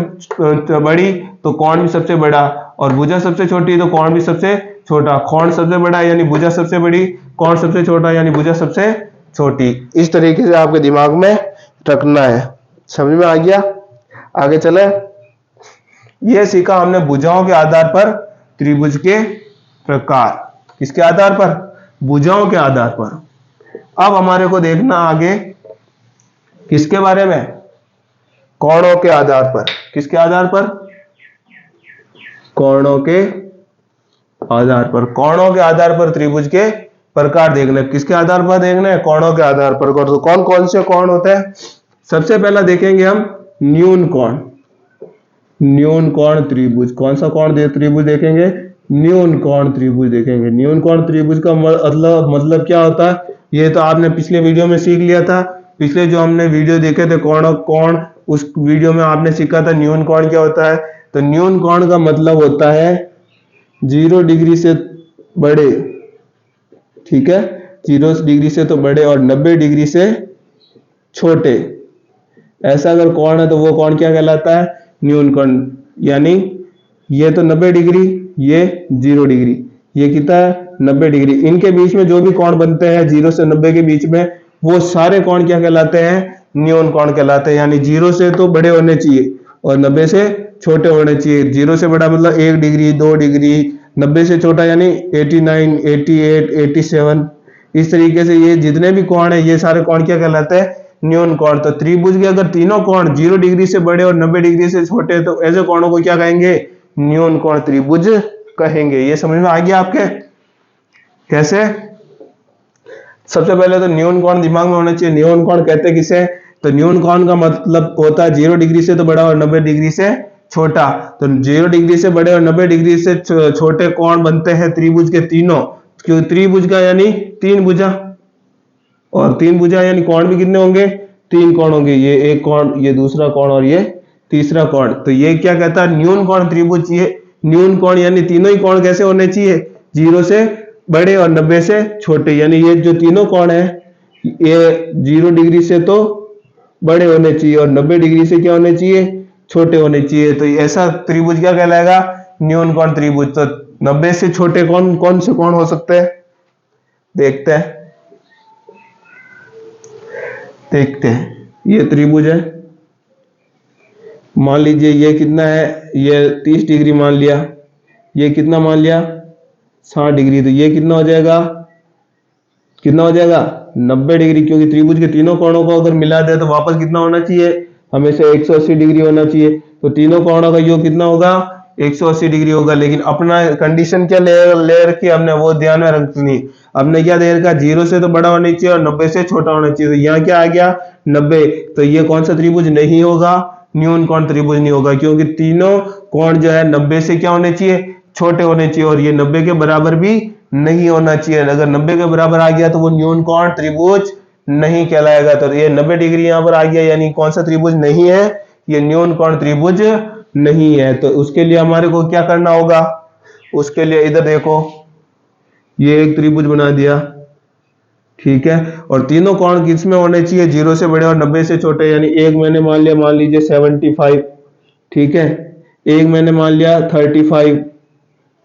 बड़ी तो कोण भी सबसे बड़ा, और भुजा सबसे छोटी तो कोण भी सबसे छोटा। कोण सबसे बड़ा यानी भुजा सबसे बड़ी, कोण सबसे छोटा यानी भुजा सबसे छोटी। इस तरीके से आपके दिमाग में रखना है। समझ में आ गया? आगे चले। यह सीखा हमने भुजाओं के आधार पर त्रिभुज के प्रकार। किसके आधार पर? भुजाओं के आधार पर। अब हमारे को देखना आगे किसके बारे में? कोणों के आधार पर। किसके आधार पर? कोणों के आधार पर। कोणों के आधार पर त्रिभुज के प्रकार देखने। किसके आधार पर देखने? कोणों के आधार पर। तो कौन कौन से कोण होते हैं? सबसे पहला देखेंगे हम न्यून कोण। न्यून कोण त्रिभुज। कौन सा कोण त्रिभुज देखेंगे? न्यून कोण त्रिभुज देखेंगे। न्यून कोण त्रिभुज का मतलब क्या होता है? ये तो आपने पिछले वीडियो में सीख लिया था। पिछले जो हमने वीडियो देखे थे कोण, उस वीडियो में आपने सीखा था न्यून कोण क्या होता है। तो न्यून कोण का मतलब होता है 0 डिग्री से बड़े, ठीक है, 0 डिग्री से तो बड़े और 90 डिग्री से छोटे। ऐसा अगर कोण है तो वो कोण क्या कहलाता है? न्यून कोण। यानी ये तो 90 डिग्री, ये 0 डिग्री, ये कितना है? 90 डिग्री। इनके बीच में जो भी कोण बनते हैं 0 से 90 के बीच में, वो सारे कोण क्या कहलाते हैं? न्यून कोण कहलाते हैं। यानी 0 से तो बड़े होने चाहिए और 90 से छोटे होने चाहिए। 0 से बड़ा मतलब 1 डिग्री, 2 डिग्री, 90 से छोटा यानी 89, 88, 87। इस तरीके से ये जितने भी कोण है ये सारे कोण क्या कहलाते हैं? न्यून कोण। तो त्रिभुज के अगर तीनों कोण 0 डिग्री से बड़े और 90 डिग्री से छोटे तो ऐसे कोणों को क्या कहेंगे? न्यून कोण त्रिभुज कहेंगे। ये समझ में आ गया आपके? कैसे? सबसे पहले तो न्यून कोण दिमाग में होना चाहिए। न्यून कोण कहते हैं किसे? तो न्यून कोण का मतलब होता है 0 डिग्री से तो बड़ा और 90 डिग्री से छोटा। तो 0 डिग्री से बड़े और 90 डिग्री से छोटे कोण बनते हैं त्रिभुज के तीनों। क्यों? त्रिभुज का यानी 3 भुजा, और 3 भुजा यानी कोण भी कितने होंगे? 3 कोण होंगे। ये एक कोण, ये दूसरा कोण और ये तीसरा कोण। तो ये क्या कहता है? न्यून कोण त्रिभुज। ये न्यून कोण यानी तीनों ही कोण कैसे होने चाहिए? 0 से बड़े और 90 से छोटे। यानी ये जो तीनों कोण है ये 0 डिग्री से तो बड़े होने चाहिए और 90 डिग्री से क्या होने चाहिए? छोटे होने चाहिए। तो ऐसा त्रिभुज क्या कहलाएगा? न्यून कोण त्रिभुज। तो 90 से छोटे कौन से कोण हो सकते हैं? देखते हैं। ये त्रिभुज है, मान लीजिए ये कितना है? ये 30 डिग्री मान लिया। ये कितना मान लिया? 60 डिग्री। तो ये कितना हो जाएगा? 90 डिग्री। क्योंकि त्रिभुज के तीनों कोणों को अगर मिला दे तो वापस कितना होना चाहिए? हमेशा 180 डिग्री होना चाहिए। तो तीनों कोणों का योग कितना होगा? 180 डिग्री होगा। लेकिन अपना कंडीशन क्या ले रखी हमने, वो ध्यान में रखनी। हमने क्या दे रखा? 0 से तो बड़ा होना चाहिए और 90 से छोटा होना चाहिए। तो यहाँ क्या आ गया? 90। तो ये कौन सा त्रिभुज नहीं होगा? न्यून कोण त्रिभुज नहीं होगा, क्योंकि तीनों कोण जो है 90 से क्या होने चाहिए? छोटे होने चाहिए। और ये 90 के बराबर भी नहीं होना चाहिए। अगर 90 के बराबर आ गया तो वो न्यून कोण त्रिभुज नहीं कहलाएगा। तो ये 90 डिग्री यहाँ पर आ गया, यानी कौन सा त्रिभुज नहीं है? ये न्यून कोण त्रिभुज नहीं है। तो उसके लिए हमारे को क्या करना होगा? उसके लिए इधर देखो, ये एक त्रिभुज बना दिया, ठीक है। और तीनों कोण किसमें होने चाहिए? 0 से बड़े और 90 से छोटे। यानी एक मैंने मान लिया, मान लीजिए 75, ठीक है। एक मैंने मान लिया 35,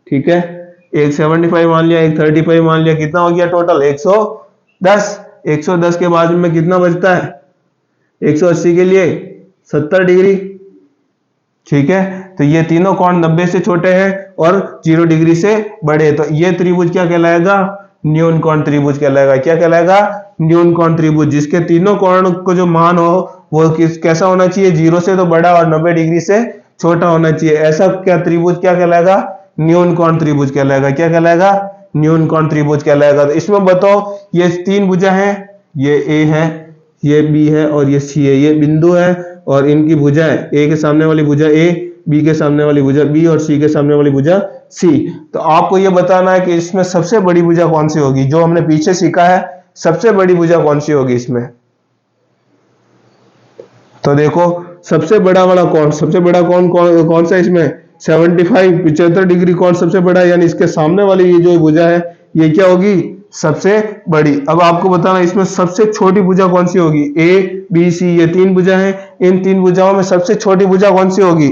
ठीक है। एक 75 मान लिया, एक 35 मान लिया। कितना हो गया टोटल? 110। 110 के बाद में कितना बचता है? 180 के लिए 70 डिग्री, ठीक है। तो ये तीनों कोण 90 से छोटे हैं और 0 डिग्री से बड़े। तो ये त्रिभुज क्या कहलाएगा? न्यून कोण त्रिभुज कहलाएगा। क्या कहलाएगा? न्यून कोण त्रिभुज। जिसके तीनों कोण को जो मान हो वो कैसा होना चाहिए? 0 से तो बड़ा और 90 डिग्री से छोटा होना चाहिए। ऐसा क्या त्रिभुज क्या कहलाएगा? न्यून कोण त्रिभुज कहलाएगा। क्या कहलाएगा? न्यून कोण त्रिभुज कहलाएगा। तो इसमें बताओ, ये 3 भुजा है, ये ए है, ये बी है और ये सी है। ये बिंदु है और इनकी भुजाएं, ए के सामने वाली भुजा ए, बी के सामने वाली भुजा बी और सी के सामने वाली भुजा सी। तो आपको ये बताना है कि इसमें सबसे बड़ी भुजा कौन सी होगी? जो हमने पीछे सीखा है, सबसे बड़ी भुजा कौन सी होगी इसमें? तो देखो, सबसे बड़ा वाला कौन, सबसे बड़ा कौन सा इसमें? 75, 75 डिग्री कौन सबसे बड़ा है? यानी इसके सामने वाली ये जो भुजा है ये क्या होगी? सबसे बड़ी। अब आपको बताना इसमें सबसे छोटी भुजा कौन सी होगी? ए बी सी, ये 3 भुजा है। इन 3 भुजाओं में सबसे छोटी भुजा कौन सी होगी?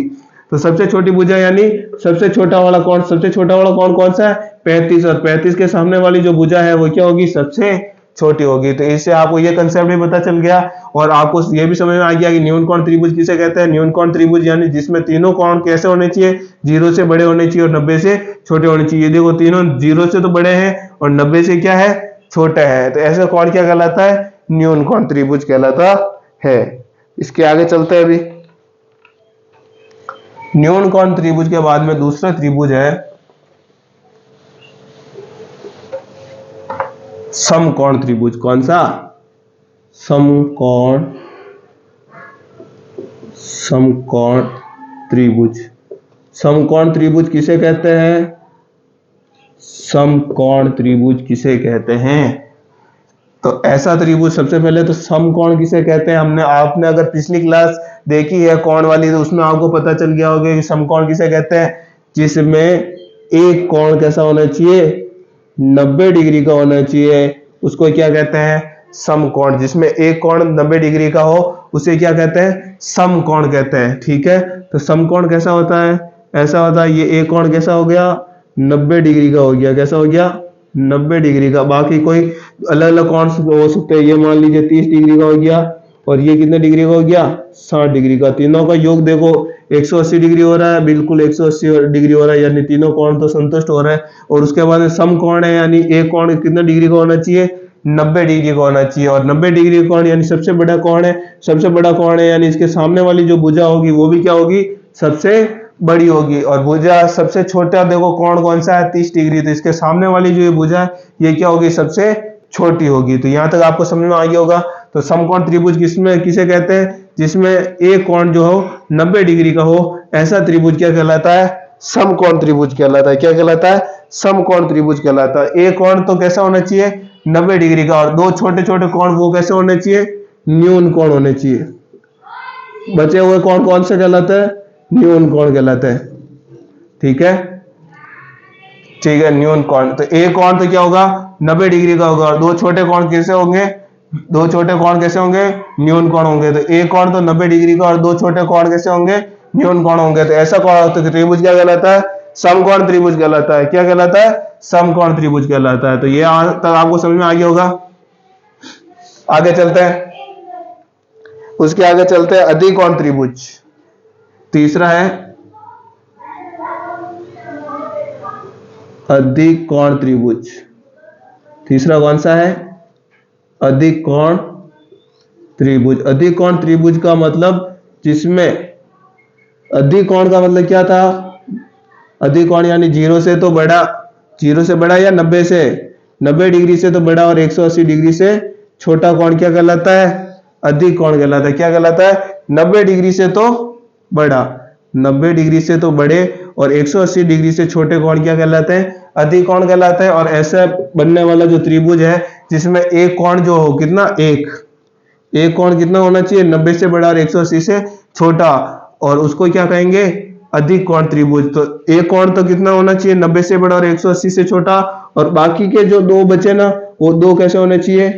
तो सबसे छोटी भुजा यानी सबसे छोटा वाला कौन, सबसे छोटा वाला कौन सा है? 35। और 35 के सामने वाली जो भुजा है वो क्या होगी? सबसे छोटी होगी। तो इससे आपको ये कंसेप्ट भी पता चल गया और आपको ये भी समझ में आ गया कि न्यून कोण त्रिभुज किसे कहते हैं। न्यून कोण त्रिभुज यानी जिसमें तीनों कोण कैसे होने चाहिए? 0 से बड़े होने चाहिए और 90 से छोटे होने चाहिए। देखो, तीनों 0 से तो बड़े हैं और 90 से क्या है? छोटे हैं। तो ऐसे कोण क्या कहलाता है? न्यून कोण त्रिभुज कहलाता है। इसके आगे चलते हैं। अभी न्यून कोण त्रिभुज के बाद में दूसरा त्रिभुज है समकोण त्रिभुज। कौन सा? समकोण त्रिभुज। समकोण त्रिभुज किसे कहते हैं? समकोण त्रिभुज किसे कहते हैं? तो ऐसा त्रिभुज, सबसे पहले तो समकोण किसे कहते हैं? आपने अगर पिछली क्लास देखी है कोण वाली तो उसमें आपको पता चल गया होगा कि समकोण किसे कहते हैं? जिसमें एक कोण कैसा होना चाहिए? 90 डिग्री का होना चाहिए। उसको क्या कहते हैं? समकोण। जिसमें एक कोण 90 डिग्री का हो उसे क्या कहते हैं? समकोण कहते हैं, ठीक है। तो समकोण कैसा होता है? ऐसा होता है, ये एक कोण कैसा हो गया? 90 डिग्री का हो गया। कैसा हो गया? 90 डिग्री का। बाकी कोई अलग अलग कोण हो सकते हैं। ये मान लीजिए 30 डिग्री का हो गया और ये कितने डिग्री का हो गया, 60 डिग्री का। तीनों का योग देखो 180 डिग्री हो रहा है, बिल्कुल 180 डिग्री हो रहा है, यानी तीनों कोण तो संतुष्ट हो रहे हैं। और उसके बाद में सम कोण है, यानी एक कोण कितने डिग्री का होना चाहिए, 90 डिग्री का होना चाहिए। और 90 डिग्री कोण यानी सबसे बड़ा कोण है, सबसे बड़ा कोण है यानी इसके सामने वाली जो भुजा होगी वो भी क्या होगी, सबसे बड़ी होगी। और भुजा सबसे छोटा देखो कोण कौन सा है, 30 डिग्री, तो इसके सामने वाली जो ये भुजा है ये क्या होगी, सबसे छोटी होगी। तो यहां तक आपको समझ में आ गया होगा। तो समकोण त्रिभुज किसमें किसे कहते हैं, जिसमें एक कोण जो हो 90 डिग्री का हो, ऐसा त्रिभुज क्या कहलाता है, समकोण त्रिभुज कहलाता है। क्या कहलाता है, समकोण त्रिभुज कहलाता है। एक कोण तो कैसा होना चाहिए, 90 डिग्री का, और दो छोटे छोटे कोण वो कैसे होने चाहिए, न्यून कोण होने चाहिए। बचे हुए कोण कौन से कहलाते हैं, न्यून कोण कहलाते हैं। ठीक है, ठीक है, न्यून कोण। तो एक कोण तो क्या होगा, 90 डिग्री का होगा, और दो छोटे कोण कैसे होंगे, दो छोटे कोण कैसे होंगे, न्यून कोण होंगे। तो एक कोण तो 90 डिग्री का और दो छोटे कोण कैसे होंगे, न्यून कोण होंगे। तो ऐसा कोण तो त्रिभुज क्या कहलाता है, समकोण त्रिभुज कहलाता है। क्या कहलाता है, समकोण त्रिभुज कहलाता है। तो ये आज तक आपको समझ में आ गया होगा। आगे चलते हैं, उसके आगे चलते हैं अधिकोण त्रिभुज। तीसरा है अधिकोण त्रिभुज। तीसरा कौन सा है, अधिकोण त्रिभुज। अधिकोण त्रिभुज का मतलब, जिसमें अधिकोण का मतलब क्या था, अधिकोण यानी 0 से तो बड़ा, 0 से बड़ा या 90 से, 90 डिग्री से तो बड़ा और 180 डिग्री से छोटा कोण क्या कहलाता है, अधिकोण कहलाता है। क्या कहलाता है, 90 डिग्री से तो बड़ा, 90 डिग्री से तो बड़े और 180 डिग्री से छोटे कोण क्या कहलाते हैं, अधिकोण कहलाते हैं। और ऐसा बनने वाला जो त्रिभुज है जिसमें एक कोण जो हो कितना, एक कोण कितना होना चाहिए, 90 से बड़ा और 180 से छोटा, और उसको क्या कहेंगे, अधिकोण त्रिभुज। तो एक कोण तो कितना होना चाहिए, 90 से बड़ा और 180 से छोटा, और बाकी के जो दो बचे ना वो दो कैसे होने चाहिए,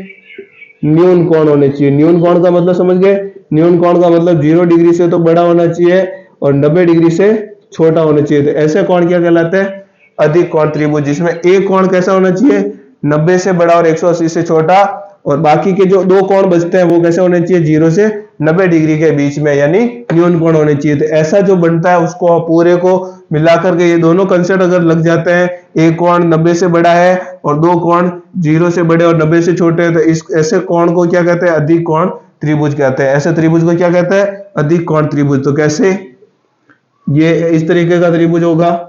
न्यून कोण होने चाहिए। न्यून कोण का मतलब समझ गए, न्यून कोण का मतलब 0 डिग्री से तो बड़ा होना चाहिए और 90 डिग्री से छोटा होना चाहिए। तो ऐसे कोण क्या कहलाते हैं, अधिकोण त्रिभुज, जिसमें एक कोण कैसा होना चाहिए, 90 से बड़ा और 180 से छोटा, और बाकी के जो दो कोण बचते हैं वो कैसे होने चाहिए, 0 से 90 डिग्री के बीच में, यानी न्यून कोण होने चाहिए। तो ऐसा जो बनता है उसको पूरे को मिलाकर के ये दोनों कंसेप्ट अगर लग जाते हैं, एक कोण 90 से बड़ा है और दो कोण 0 से बड़े और 90 से छोटे हैं, तो इस ऐसे कोण को क्या कहते हैं, अधिकोण त्रिभुज कहते हैं। ऐसे त्रिभुज को क्या कहते हैं, अधिकोण त्रिभुज। तो कैसे, ये इस तरीके का त्रिभुज होगा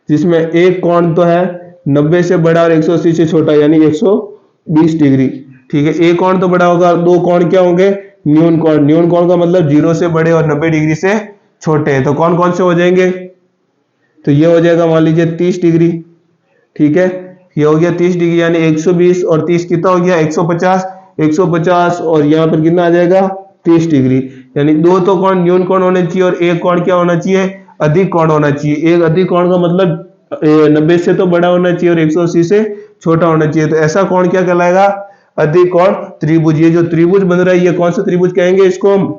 जिसमें एक कोण तो है 90 से बड़ा और 180 से छोटा, यानी 120 डिग्री। ठीक है, एक कोण तो बड़ा होगा, दो कोण क्या होंगे, न्यून कोण। न्यून कोण का मतलब 0 से बड़े और 90 डिग्री से छोटे। तो कौन कौन से हो जाएंगे, तो ये हो जाएगा मान लीजिए 30 डिग्री। ठीक है, ये हो गया 30 डिग्री, यानी 120 और 30 कितना हो गया, 150, 150 और यहाँ पर कितना आ जाएगा, 30 डिग्री। यानी दो तो कोण न्यून कोण होने चाहिए और एक कोण क्या होना चाहिए, अधिक कोण होना चाहिए। एक अधिक कोण का मतलब 90 से तो बड़ा होना चाहिए और 180 से छोटा होना चाहिए। तो ऐसा कोण क्या कहलाएगा, अधिकोण त्रिभुज। ये जो त्रिभुज बन रहा है ये कौन सा त्रिभुज कहेंगे, इसको हम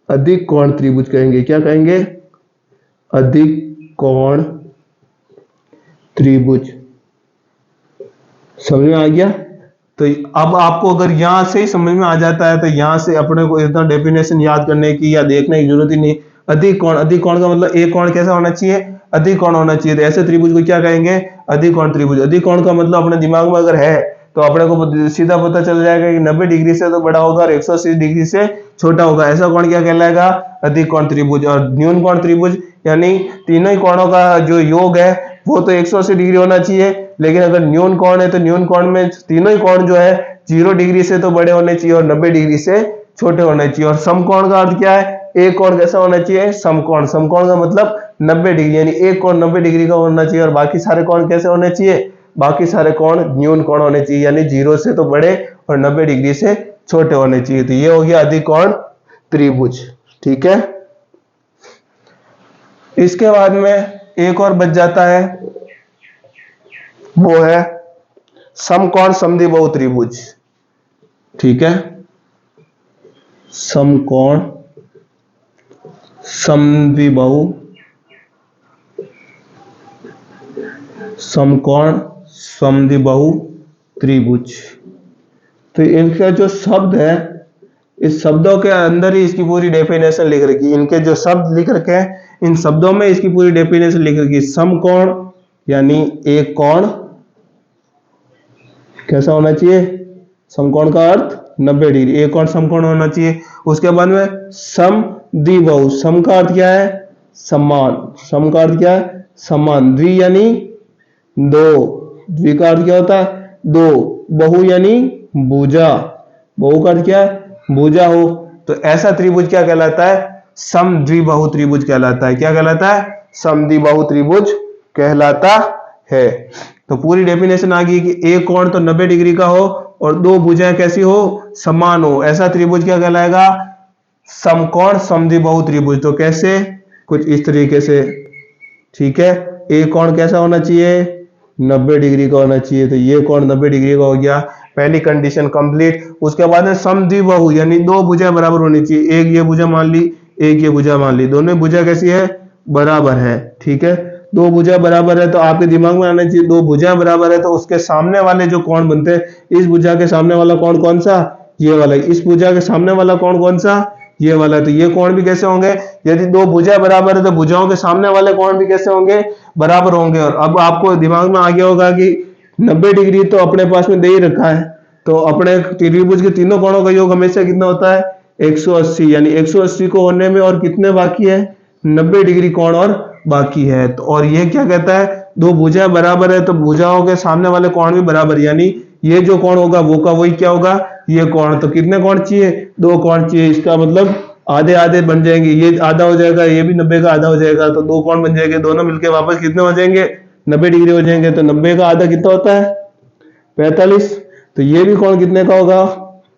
अधिकोण त्रिभुज कहेंगे। क्या कहेंगे, अधिकोण त्रिभुज। समझ में आ गया। तो अब आपको अगर यहां से ही समझ में आ जाता है तो यहां से अपने को इतना डेफिनेशन याद करने की या देखने की जरूरत ही नहीं। अधिकोण, अधिकोण का मतलब एक कोण कैसा होना चाहिए, अधिकोण होना चाहिए। तो ऐसे त्रिभुज को क्या कहेंगे, अधिकोण त्रिभुज। अधिकोण का मतलब अपने दिमाग में अगर है तो अपने को सीधा पता चल जाएगा कि 90 डिग्री से तो बड़ा होगा और 180 डिग्री से छोटा होगा। ऐसा कोण क्या कहलाएगा, अधिकोण त्रिभुज। और न्यून कोण त्रिभुज यानी तीनों ही कोणों का जो योग है वो तो 180 डिग्री होना चाहिए, लेकिन अगर न्यून कोण है तो न्यून कोण में तीनों ही कोण जो है 0 डिग्री से तो बड़े होने चाहिए और 90 डिग्री से छोटे होने चाहिए। और समकोण का अर्थ क्या है, एक कोण कैसा होना चाहिए, समकोण। समकोण का मतलब 90 डिग्री, यानी एक कोण 90 डिग्री का होना चाहिए और बाकी सारे कोण कैसे होने चाहिए, बाकी सारे कोण न्यून कोण होने चाहिए, यानी 0 से तो बड़े और 90 डिग्री से छोटे होने चाहिए। तो ये हो गया अधिकोण त्रिभुज। ठीक है, इसके बाद में एक और बच जाता है, वो है समकोण समद्विबाहु त्रिभुज। ठीक है, समकोण समद्विबाहु, समकोण समद्विबाहु त्रिभुज। तो इनका जो शब्द है इस शब्दों के अंदर ही इसकी पूरी डेफिनेशन लिख रखी है। इनके जो शब्द लिख रखे हैं इन शब्दों में इसकी पूरी डेफिनेशन लिख रखी है। समकोण यानी एक कोण कैसा होना चाहिए, समकोण का अर्थ 90 डिग्री, एक कोण समकोण होना चाहिए। उसके बाद में समद्विबाहु, सम का अर्थ क्या है, समान, सम का अर्थ क्या है, समान, द्वि यानी दो, द्वि का अर्थ क्या होता है, दो, बहु यानी भुजा, बहु का अर्थ क्या है, भुजा हो, तो ऐसा त्रिभुज क्या कहलाता है, समद्विबाहु त्रिभुज कहलाता है। क्या कहलाता है, समद्विबाहु त्रिभुज कहलाता है। तो पूरी डेफिनेशन आ गई कि एक कोण तो 90 डिग्री का हो और दो भुजाएं कैसी हो, समान हो, ऐसा त्रिभुज क्या कहलाएगा, समकोण समद्विबाहु त्रिभुज। तो कैसे, कुछ इस तरीके से, ठीक है। एक कोण कैसा होना चाहिए, 90 डिग्री का होना चाहिए, तो ये कोण 90 डिग्री का हो गया, पहली कंडीशन कंप्लीट। उसके बाद में समद्विबाहु यानी दो भुजाएं बराबर होनी चाहिए, एक ये भुजा मान ली, एक ये भुजा मान ली, दोनों भुजा कैसी है, बराबर है, ठीक है। दो भुजा बराबर है तो आपके दिमाग में आना चाहिए, दो भुजा बराबर है तो उसके सामने वाले जो कोण बनते हैं, इस भुजा के सामने वाला कोण कौन सा, ये वाला, इस भुजा के सामने वाला कोण कौन सा, ये वाला, तो ये कोण भी कैसे होंगे, यदि दो भुजा बराबर है तो भुजाओं के सामने वाले कोण भी कैसे होंगे, बराबर होंगे। और अब आपको दिमाग में आ गया होगा कि 90 डिग्री तो अपने पास में दे ही रखा है, तो अपने त्रिभुज के तीनों कोणों का योग हमेशा कितना होता है, 180, यानी 180 को होने में और कितने बाकी है, 90 डिग्री कोण और बाकी है। तो और ये क्या कहता है, दो भुजा बराबर है तो भुजाओं के सामने वाले कोण भी बराबर, यानी ये जो कोण होगा वो का वही क्या होगा, ये कोण। तो कितने कोण चाहिए, दो कोण चाहिए, इसका मतलब आधे आधे बन जाएंगे, ये आधा हो जाएगा, ये भी 90 का आधा हो जाएगा, तो दो कोण बन जाएंगे, दोनों मिलके वापस कितने हो जाएंगे, 90 डिग्री हो जाएंगे। तो 90 का आधा कितना होता है, 45, तो ये भी कोण कितने का होगा,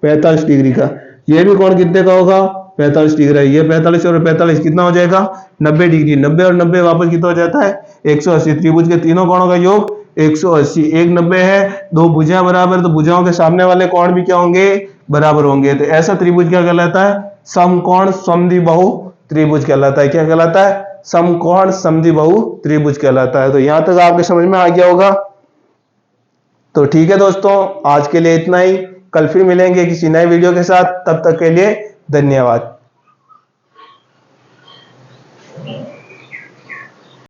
45 डिग्री का, ये भी कोण कितने का होगा, 45 डिग्री, ये 45 और 45 कितना हो जाएगा, 90 डिग्री, 90 और 90 वापस कितना हो जाता है, 180। त्रिभुज के तीनों कोणों का योग 180, एक 90 है, दो भुजा बराबर, तो भुजाओं के सामने वाले कोण भी क्या होंगे, बराबर होंगे। तो ऐसा त्रिभुज क्या कहलाता है, समकोण समद्विबाहु त्रिभुज कहलाता है। क्या कहलाता है, समकोण समद्विबाहु त्रिभुज कहलाता है। तो यहां तक आपके समझ में आ गया होगा। तो ठीक है दोस्तों, आज के लिए इतना ही, कल फिर मिलेंगे किसी नए वीडियो के साथ, तब तक के लिए धन्यवाद।